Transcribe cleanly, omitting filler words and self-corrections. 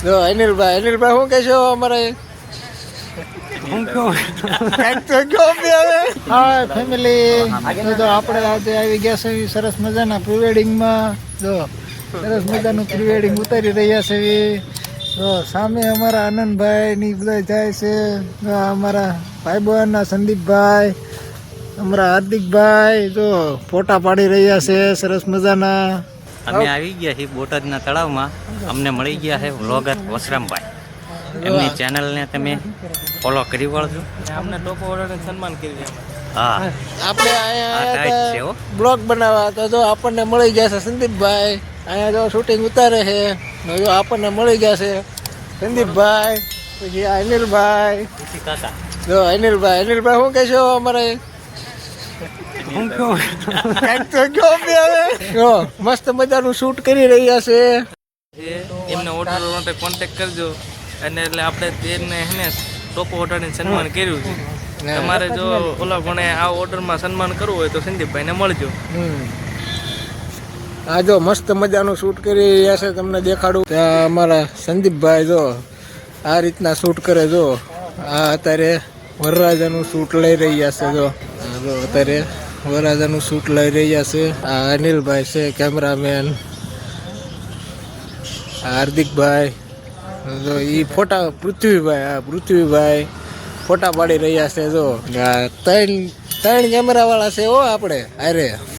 જો અનિલભાઈ શું કહેશો અમારે? હા ફેમિલી, તો આપણે આજે આવી ગયા છે સરસ મજાના પ્રી વેડિંગમાં. જો સરસ મજાનું પ્રી વેડિંગ ઉતારી રહ્યા છે. તો સામે અમારા આનંદભાઈ ની બધા જાય છે. અમારા ભાઈબંધ સંદીપભાઈ, અમારા હાર્દિકભાઈ જો ફોટા પાડી રહ્યા છે સરસ મજાના. અમે આવી ગયા છીએ બોટાદના તળાવમાં. અમને મળી ગયા છે વ્લોગર વસરામભાઈ. એમની ચેનલને તમે ફોલો કરી વળજો. અમને ટોપ ઓર્ડરને સન્માન કર્યું. હા, આપણે આ ટાઈટ છે અહીંયા હો. બ્લોગ બનાવવા તો જો આપણને મળી ગયા છે સંદીપભાઈ. અહીંયા જો શૂટિંગ ઉતારે છે. જો આપણને મળી ગયા છે સંદીપભાઈ, પછી આ અનિલભાઈ. કાકા જો અનિલભાઈ શું કહેશો અમારે? જો મસ્ત મજાનું શૂટ કરી રહ્યા છે. એમને ઓર્ડર માટે કોન્ટેક્ટ કરજો. અને એટલે આપણે તેને હેને ટોપ ઓર્ડરને સન્માન કર્યું છે. તમારે જો ઓલા કોણે આ ઓર્ડરમાં સન્માન કરવું હોય તો સંદીપભાઈને મળજો. આ જો મસ્ત મજાનું શૂટ કરી રહ્યા છે, તમને દેખાડું. ત્યાં અમારા સંદીપભાઈ જો આ રીતના શૂટ કરે. જો આ અત્યારે વરરાજાનું શૂટ લઈ રહ્યા છે. જો અત્યારે વરરાજાનું શૂટ લઈ રહ્યા છે. આ અનિલભાઈ છે કેમેરામેન. હાર્દિકભાઈ જો ઈ ફોટા પૃથ્વીભાઈ ફોટા પાડી રહ્યા છે. જો ત્રણ કેમેરા વાળા છે હો આપણે અરે.